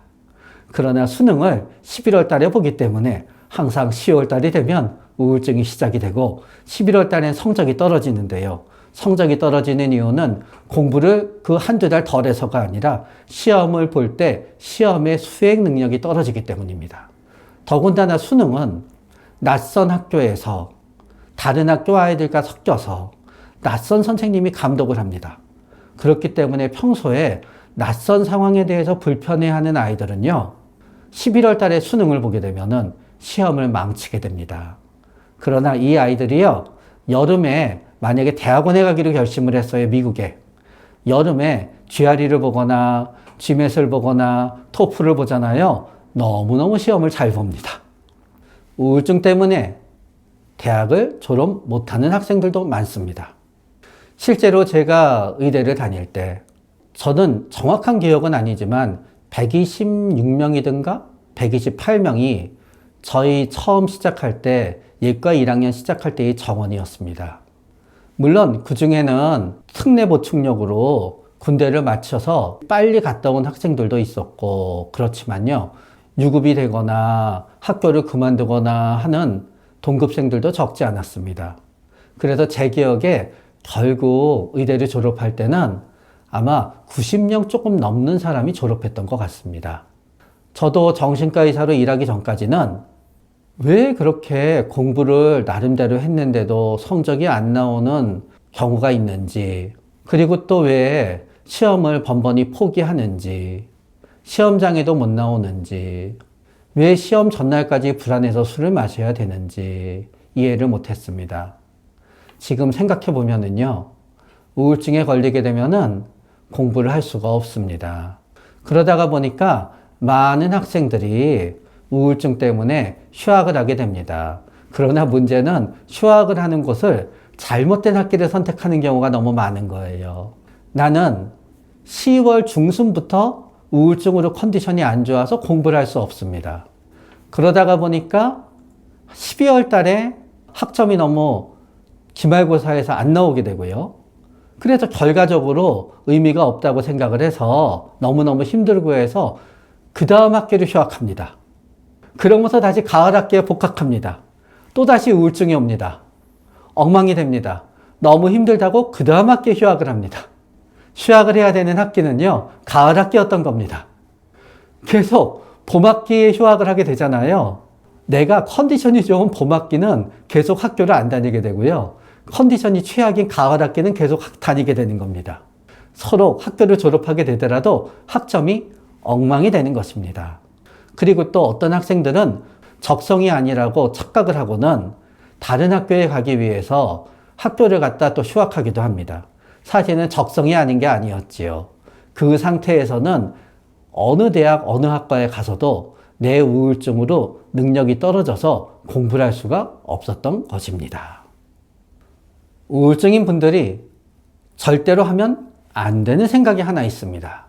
그러나 수능을 11월 달에 보기 때문에 항상 10월 달이 되면 우울증이 시작이 되고 11월 달엔 성적이 떨어지는데요. 성적이 떨어지는 이유는 공부를 그 한두 달 덜 해서가 아니라 시험을 볼 때 시험의 수행 능력이 떨어지기 때문입니다. 더군다나 수능은 낯선 학교에서 다른 학교 아이들과 섞여서 낯선 선생님이 감독을 합니다. 그렇기 때문에 평소에 낯선 상황에 대해서 불편해하는 아이들은요, 11월 달에 수능을 보게 되면은 시험을 망치게 됩니다. 그러나 이 아이들이요, 여름에 만약에 대학원에 가기로 결심을 했어요, 미국에. 여름에 GRE를 보거나 GMAT을 보거나 토플을 보잖아요. 너무너무 시험을 잘 봅니다. 우울증 때문에 대학을 졸업 못하는 학생들도 많습니다. 실제로 제가 의대를 다닐 때 저는 정확한 기억은 아니지만 126명이든가 128명이 저희 처음 시작할 때 예과 1학년 시작할 때의 정원이었습니다. 물론 그 중에는 특례 보충력으로 군대를 마쳐서 빨리 갔다 온 학생들도 있었고, 그렇지만요, 유급이 되거나 학교를 그만두거나 하는 동급생들도 적지 않았습니다. 그래서 제 기억에 결국 의대를 졸업할 때는 아마 90명 조금 넘는 사람이 졸업했던 것 같습니다. 저도 정신과 의사로 일하기 전까지는 왜 그렇게 공부를 나름대로 했는데도 성적이 안 나오는 경우가 있는지, 그리고 또 왜 시험을 번번이 포기하는지, 시험장에도 못 나오는지, 왜 시험 전날까지 불안해서 술을 마셔야 되는지 이해를 못했습니다. 지금 생각해 보면은요, 우울증에 걸리게 되면은 공부를 할 수가 없습니다. 그러다가 보니까 많은 학생들이 우울증 때문에 휴학을 하게 됩니다. 그러나 문제는 휴학을 하는 곳을 잘못된 학기를 선택하는 경우가 너무 많은 거예요. 나는 10월 중순부터 우울증으로 컨디션이 안 좋아서 공부를 할 수 없습니다. 그러다가 보니까 12월 달에 학점이 너무 기말고사에서 안 나오게 되고요. 그래서 결과적으로 의미가 없다고 생각을 해서 너무너무 힘들고 해서 그 다음 학기를 휴학합니다. 그러면서 다시 가을 학기에 복학합니다. 또다시 우울증이 옵니다. 엉망이 됩니다. 너무 힘들다고 그 다음 학기에 휴학을 합니다. 휴학을 해야 되는 학기는요, 가을 학기였던 겁니다. 계속 봄학기에 휴학을 하게 되잖아요. 내가 컨디션이 좋은 봄학기는 계속 학교를 안 다니게 되고요. 컨디션이 최악인 가을 학기는 계속 다니게 되는 겁니다. 서로 학교를 졸업하게 되더라도 학점이 엉망이 되는 것입니다. 그리고 또 어떤 학생들은 적성이 아니라고 착각을 하고는 다른 학교에 가기 위해서 학교를 갔다 또 휴학하기도 합니다. 사실은 적성이 아닌 게 아니었지요. 그 상태에서는 어느 대학, 어느 학과에 가서도 내 우울증으로 능력이 떨어져서 공부를 할 수가 없었던 것입니다. 우울증인 분들이 절대로 하면 안 되는 생각이 하나 있습니다.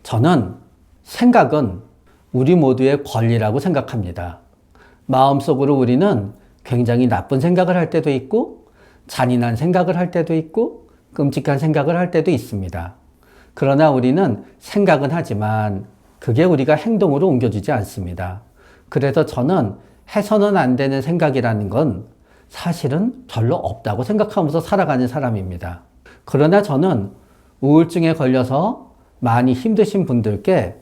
저는 생각은 우리 모두의 권리라고 생각합니다. 마음속으로 우리는 굉장히 나쁜 생각을 할 때도 있고, 잔인한 생각을 할 때도 있고, 끔찍한 생각을 할 때도 있습니다. 그러나 우리는 생각은 하지만 그게 우리가 행동으로 옮겨지지 않습니다. 그래서 저는 해서는 안 되는 생각이라는 건 사실은 별로 없다고 생각하면서 살아가는 사람입니다. 그러나 저는 우울증에 걸려서 많이 힘드신 분들께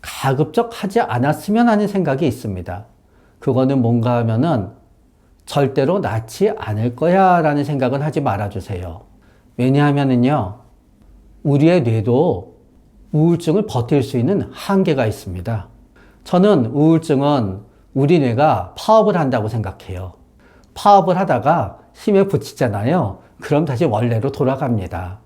가급적 하지 않았으면 하는 생각이 있습니다. 그거는 뭔가 하면은 절대로 낫지 않을 거야 라는 생각은 하지 말아주세요. 왜냐하면은요, 우리의 뇌도 우울증을 버틸 수 있는 한계가 있습니다. 저는 우울증은 우리 뇌가 파업을 한다고 생각해요. 파업을 하다가 힘에 부치잖아요. 그럼 다시 원래로 돌아갑니다.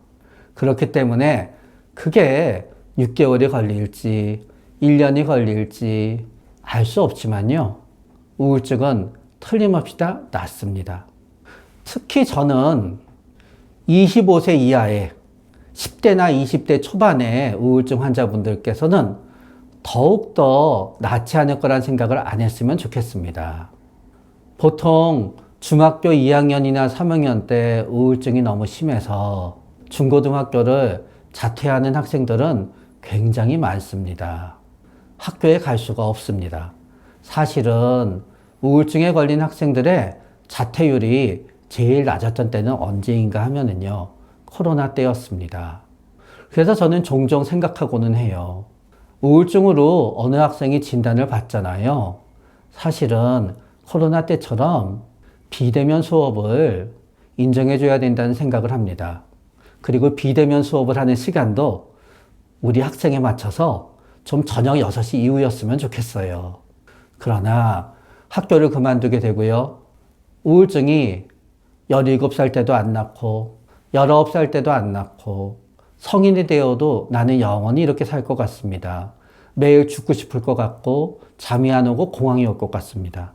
그렇기 때문에 그게 6개월이 걸릴지 1년이 걸릴지 알 수 없지만요. 우울증은 틀림없이 다 낫습니다. 특히 저는 25세 이하의 10대나 20대 초반의 우울증 환자분들께서는 더욱더 낫지 않을 거란 생각을 안 했으면 좋겠습니다. 보통 중학교 2학년이나 3학년 때 우울증이 너무 심해서 중고등학교를 자퇴하는 학생들은 굉장히 많습니다. 학교에 갈 수가 없습니다. 사실은 우울증에 걸린 학생들의 자퇴율이 제일 낮았던 때는 언제인가 하면은요, 코로나 때였습니다. 그래서 저는 종종 생각하고는 해요. 우울증으로 어느 학생이 진단을 받잖아요. 사실은 코로나 때처럼 비대면 수업을 인정해줘야 된다는 생각을 합니다. 그리고 비대면 수업을 하는 시간도 우리 학생에 맞춰서 좀 저녁 6시 이후였으면 좋겠어요. 그러나 학교를 그만두게 되고요. 우울증이 17살 때도 안 낫고 19살 때도 안 낫고 성인이 되어도 나는 영원히 이렇게 살 것 같습니다. 매일 죽고 싶을 것 같고 잠이 안 오고 공황이 올 것 같습니다.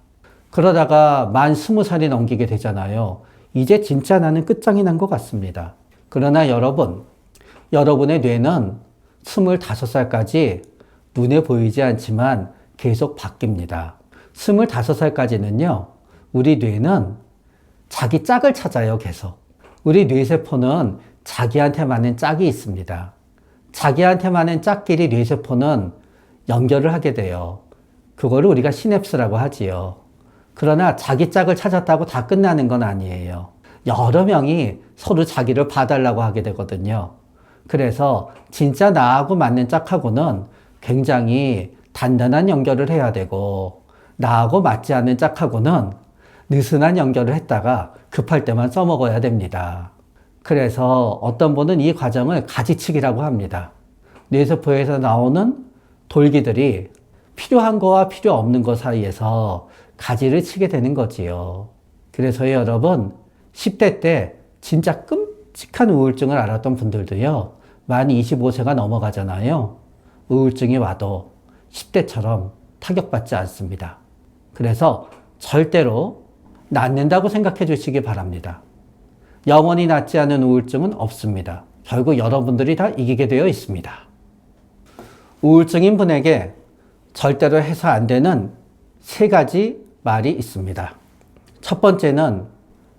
그러다가 만 20살이 넘기게 되잖아요. 이제 진짜 나는 끝장이 난 것 같습니다. 그러나 여러분의 뇌는 25살까지 눈에 보이지 않지만 계속 바뀝니다. 25살까지는요, 우리 뇌는 자기 짝을 찾아요, 계속. 우리 뇌세포는 자기한테 맞는 짝이 있습니다. 자기한테 맞는 짝끼리 뇌세포는 연결을 하게 돼요. 그거를 우리가 시냅스라고 하지요. 그러나 자기 짝을 찾았다고 다 끝나는 건 아니에요. 여러 명이 서로 자기를 봐달라고 하게 되거든요. 그래서 진짜 나하고 맞는 짝하고는 굉장히 단단한 연결을 해야 되고, 나하고 맞지 않는 짝하고는 느슨한 연결을 했다가 급할 때만 써먹어야 됩니다. 그래서 어떤 분은 이 과정을 가지치기라고 합니다. 뇌세포에서 나오는 돌기들이 필요한 거와 필요 없는 거 사이에서 가지를 치게 되는 거지요. 그래서 여러분, 10대 때 진짜 끔찍한 우울증을 앓았던 분들도요, 만 25세가 넘어가잖아요. 우울증이 와도 10대처럼 타격받지 않습니다. 그래서 절대로 낫는다고 생각해 주시기 바랍니다. 영원히 낫지 않은 우울증은 없습니다. 결국 여러분들이 다 이기게 되어 있습니다. 우울증인 분에게 절대로 해서 안 되는 3가지 말이 있습니다. 첫 번째는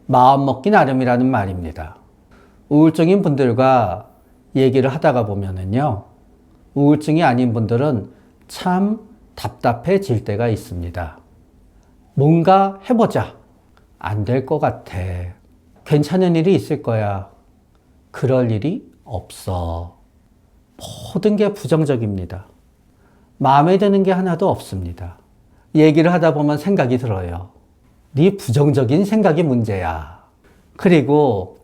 마음 먹기 나름이라는 말입니다. 우울증인 분들과 얘기를 하다가 보면은요, 우울증이 아닌 분들은 참 답답해질 때가 있습니다. 뭔가 해보자. 안 될 것 같아. 괜찮은 일이 있을 거야. 그럴 일이 없어. 모든 게 부정적입니다. 마음에 드는 게 하나도 없습니다. 얘기를 하다 보면 생각이 들어요. 네 부정적인 생각이 문제야. 그리고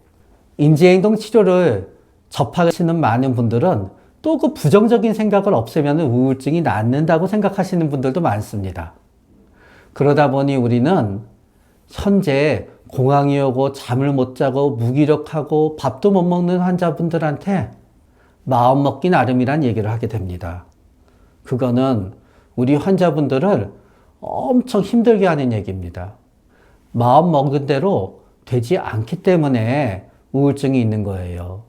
인지행동 치료를 접하시는 많은 분들은 또 그 부정적인 생각을 없애면 우울증이 낫는다고 생각하시는 분들도 많습니다. 그러다 보니 우리는 현재 공황이 오고 잠을 못 자고 무기력하고 밥도 못 먹는 환자분들한테 마음 먹기 나름이란 얘기를 하게 됩니다. 그거는 우리 환자분들을 엄청 힘들게 하는 얘기입니다. 마음 먹은 대로 되지 않기 때문에 우울증이 있는 거예요.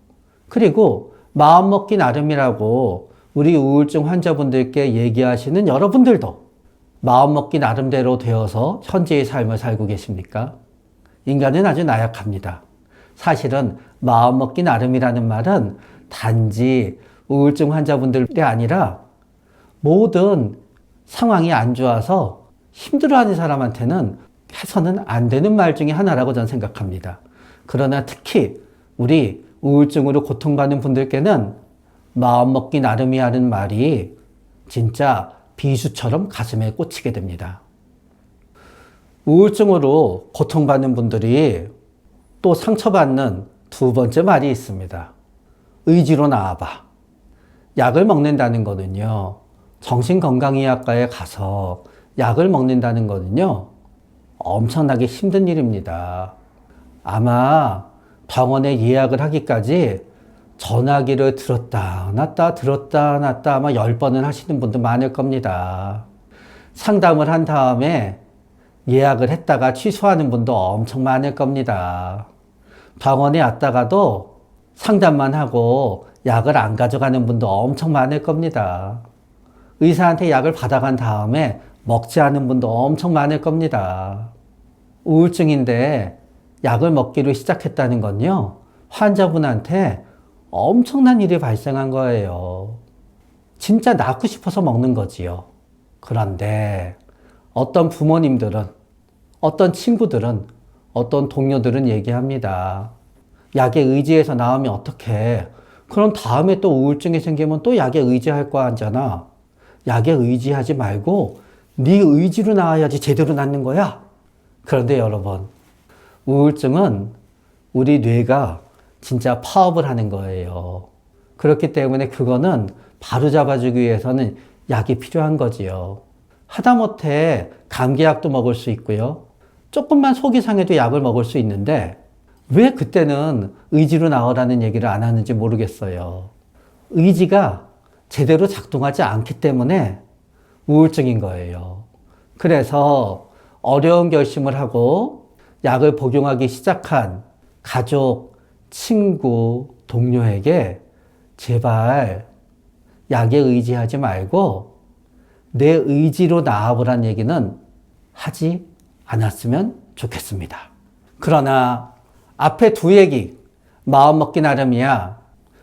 그리고 마음 먹기 나름이라고 우리 우울증 환자분들께 얘기하시는 여러분들도 마음 먹기 나름대로 되어서 현재의 삶을 살고 계십니까? 인간은 아주 나약합니다. 사실은 마음 먹기 나름이라는 말은 단지 우울증 환자분들이 아니라 모든 상황이 안 좋아서 힘들어하는 사람한테는 해서는 안 되는 말 중에 하나라고 저는 생각합니다. 그러나 특히 우리 우울증으로 고통받는 분들께는 마음 먹기 나름이라는 말이 진짜 비수처럼 가슴에 꽂히게 됩니다. 우울증으로 고통받는 분들이 또 상처받는 2번째 말이 있습니다. 의지로 나와봐. 약을 먹는다는 거는요, 정신건강의학과에 가서 약을 먹는다는 거는요, 엄청나게 힘든 일입니다. 아마 병원에 예약을 하기까지 전화기를 들었다 놨다 들었다 놨다 아마 10번은 하시는 분도 많을 겁니다. 상담을 한 다음에 예약을 했다가 취소하는 분도 엄청 많을 겁니다. 병원에 왔다가도 상담만 하고 약을 안 가져가는 분도 엄청 많을 겁니다. 의사한테 약을 받아간 다음에 먹지 않은 분도 엄청 많을 겁니다. 우울증인데 약을 먹기로 시작했다는 건요, 환자분한테 엄청난 일이 발생한 거예요. 진짜 낫고 싶어서 먹는 거지요. 그런데 어떤 부모님들은, 어떤 친구들은, 어떤 동료들은 얘기합니다. 약에 의지해서 나오면 어떡해. 그럼 다음에 또 우울증이 생기면 또 약에 의지할 거 아니잖아. 약에 의지하지 말고 네 의지로 나와야지 제대로 낫는 거야. 그런데 여러분, 우울증은 우리 뇌가 진짜 파업을 하는 거예요. 그렇기 때문에 그거는 바로 잡아주기 위해서는 약이 필요한 거지요. 하다못해 감기약도 먹을 수 있고요. 조금만 속이 상해도 약을 먹을 수 있는데 왜 그때는 의지로 나오라는 얘기를 안 하는지 모르겠어요. 의지가 제대로 작동하지 않기 때문에 우울증인 거예요. 그래서 어려운 결심을 하고 약을 복용하기 시작한 가족, 친구, 동료에게 제발 약에 의지하지 말고 내 의지로 나아보란 얘기는 하지 않았으면 좋겠습니다. 그러나 앞에 2얘기, 마음 먹기 나름이야,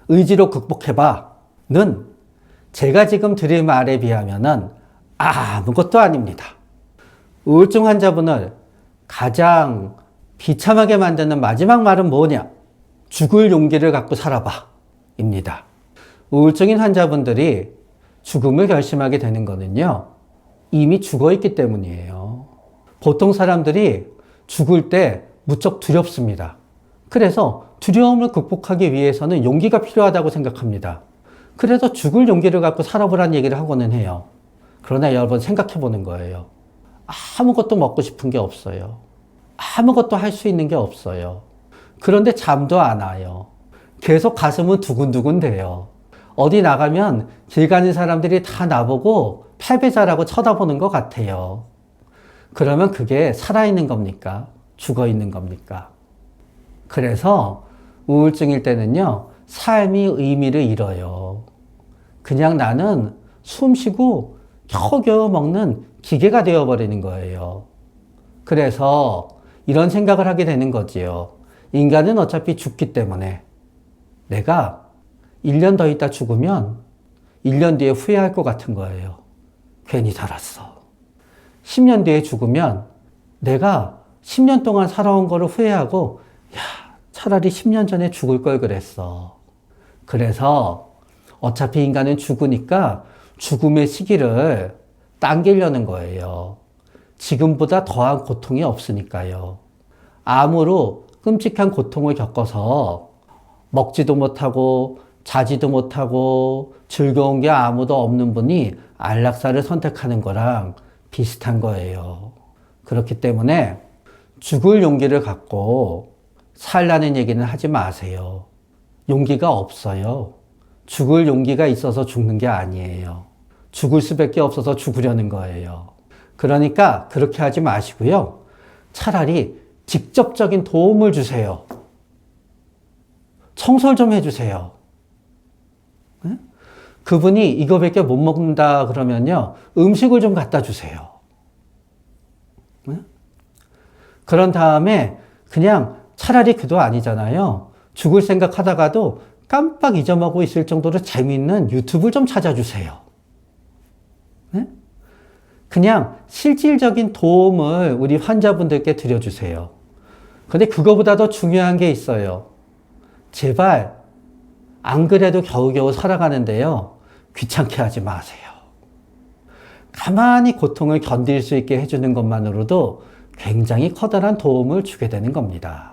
의지로 극복해봐는 제가 지금 드릴 말에 비하면은 아무것도 아닙니다. 우울증 환자분을 가장 비참하게 만드는 마지막 말은 뭐냐? 죽을 용기를 갖고 살아봐. 입니다. 우울증인 환자분들이 죽음을 결심하게 되는 거는요, 이미 죽어 있기 때문이에요. 보통 사람들이 죽을 때 무척 두렵습니다. 그래서 두려움을 극복하기 위해서는 용기가 필요하다고 생각합니다. 그래서 죽을 용기를 갖고 살아보라는 얘기를 하고는 해요. 그러나 여러분 생각해 보는 거예요. 아무것도 먹고 싶은 게 없어요. 아무것도 할 수 있는 게 없어요. 그런데 잠도 안 와요. 계속 가슴은 두근두근 돼요. 어디 나가면 길 가는 사람들이 다 나보고 패배자라고 쳐다보는 것 같아요. 그러면 그게 살아있는 겁니까? 죽어있는 겁니까? 그래서 우울증일 때는요, 삶이 의미를 잃어요. 그냥 나는 숨 쉬고 겨우겨우 먹는 기계가 되어버리는 거예요. 그래서 이런 생각을 하게 되는 거지요. 인간은 어차피 죽기 때문에 내가 1년 더 있다 죽으면 1년 뒤에 후회할 것 같은 거예요. 괜히 살았어. 10년 뒤에 죽으면 내가 10년 동안 살아온 거를 후회하고, 야, 차라리 10년 전에 죽을 걸 그랬어. 그래서 어차피 인간은 죽으니까 죽음의 시기를 당기려는 거예요. 지금보다 더한 고통이 없으니까요. 암으로 끔찍한 고통을 겪어서 먹지도 못하고 자지도 못하고 즐거운 게 아무도 없는 분이 안락사를 선택하는 거랑 비슷한 거예요. 그렇기 때문에 죽을 용기를 갖고 살라는 얘기는 하지 마세요. 용기가 없어요. 죽을 용기가 있어서 죽는 게 아니에요. 죽을 수밖에 없어서 죽으려는 거예요. 그러니까 그렇게 하지 마시고요. 차라리 직접적인 도움을 주세요. 청소를 좀 해주세요. 네? 그분이 이거밖에 못 먹는다 그러면요, 음식을 좀 갖다 주세요. 네? 그런 다음에 그냥 차라리 그도 아니잖아요. 죽을 생각하다가도 깜빡 잊어먹고 있을 정도로 재미있는 유튜브를 좀 찾아주세요. 네? 그냥 실질적인 도움을 우리 환자분들께 드려주세요. 근데 그거보다 더 중요한 게 있어요. 제발 안 그래도 겨우겨우 살아가는데요, 귀찮게 하지 마세요. 가만히 고통을 견딜 수 있게 해주는 것만으로도 굉장히 커다란 도움을 주게 되는 겁니다.